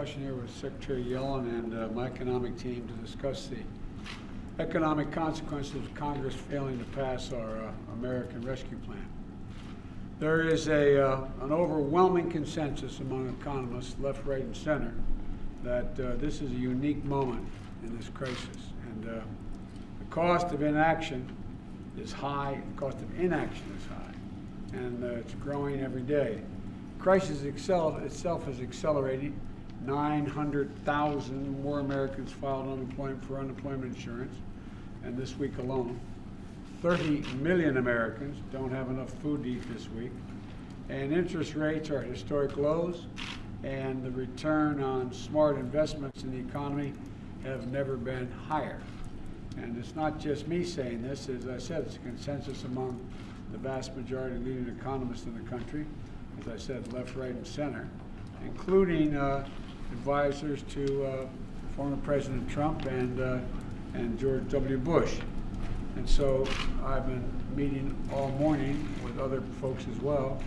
Discussion here with Secretary Yellen and my economic team to discuss the economic consequences of Congress failing to pass our American Rescue Plan. There is an overwhelming consensus among economists, left, right, and center, that this is a unique moment in this crisis. And the cost of inaction is high, the cost of inaction is high, and it's growing every day. The crisis itself is accelerating. 900,000 more Americans filed unemployment for unemployment insurance, and this week alone. 30 million Americans don't have enough food to eat this week, and interest rates are at historic lows, and the return on smart investments in the economy have never been higher. And it's not just me saying this. As I said, it's a consensus among the vast majority of leading economists in the country, as I said, left, right, and center, including advisors to former President Trump and George W. Bush. And so I've been meeting all morning with other folks as well.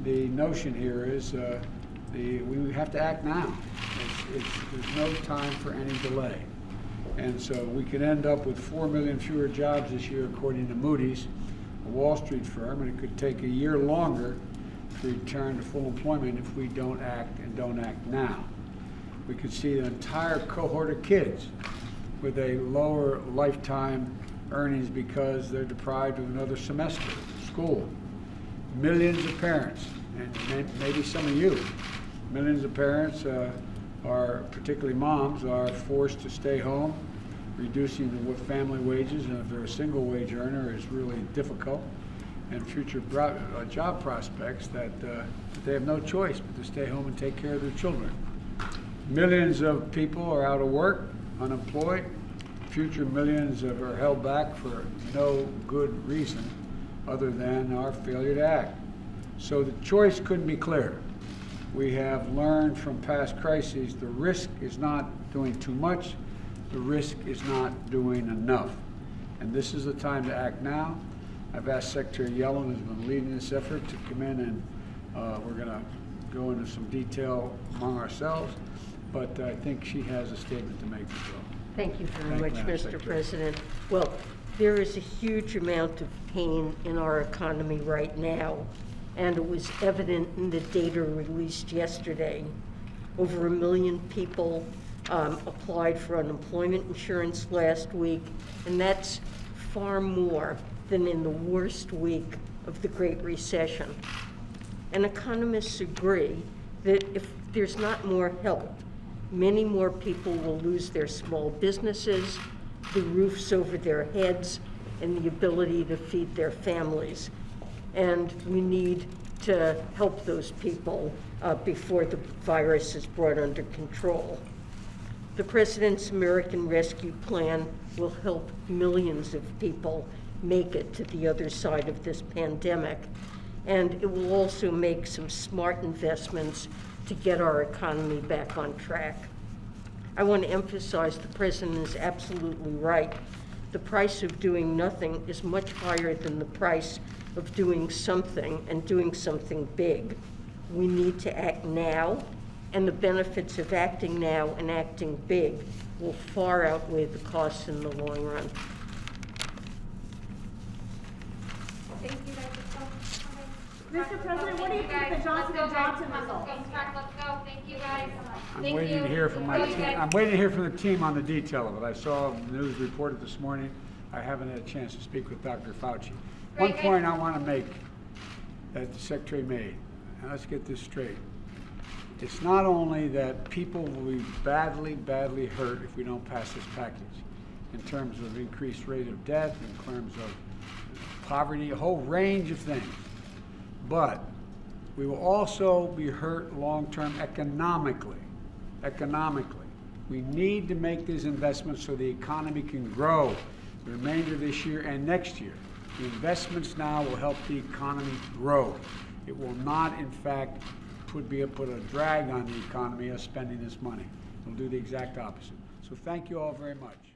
The notion here is we have to act now. There's no time for any delay. And so we could end up with 4 million fewer jobs this year, according to Moody's, a Wall Street firm, and it could take a year longer to return to full employment if we don't act and don't act now. We could see an entire cohort of kids with a lower lifetime earnings because they're deprived of another semester of school. Millions of parents, and maybe some of you, millions of parents are, particularly moms, are forced to stay home, reducing the family wages, and if they're a single wage earner, it's really difficult, and future job prospects that they have no choice but to stay home and take care of their children. Millions of people are out of work, unemployed. Future millions are held back for no good reason other than our failure to act. So the choice couldn't be clearer. We have learned from past crises the risk is not doing too much, the risk is not doing enough. And this is the time to act now. I've asked Secretary Yellen, who's been leading this effort, to come in and we're going to go into some detail among ourselves, but I think she has a statement to make as well. Thank you very much, Mr. President. Well, there is a huge amount of pain in our economy right now, and it was evident in the data released yesterday. Over 1 million people applied for unemployment insurance last week, and that's far more than in the worst week of the Great Recession. And economists agree that if there's not more help, many more people will lose their small businesses, the roofs over their heads, and the ability to feed their families. And we need to help those people before the virus is brought under control. The President's American Rescue Plan will help millions of people make it to the other side of this pandemic. And it will also make some smart investments to get our economy back on track. I want to emphasize the President is absolutely right. The price of doing nothing is much higher than the price of doing something, and doing something big. We need to act now, and the benefits of acting now and acting big will far outweigh the costs in the long run. Thank you, guys. Mr. President, what do you think of the Johnson & Johnson results? Let's go. Thank you, guys. I'm waiting to hear from my team. I'm waiting to hear from the team on the detail of it. I saw the news reported this morning. I haven't had a chance to speak with Dr. Fauci. One point I want to make that the Secretary made, and let's get this straight. It's not only that people will be badly, badly hurt if we don't pass this package, in terms of increased rate of death, in terms of poverty, a whole range of things. But we will also be hurt long-term economically. Economically. We need to make these investments so the economy can grow the remainder of this year and next year. The investments now will help the economy grow. It will not, in fact, put a drag on the economy as spending this money. It'll do the exact opposite. So thank you all very much.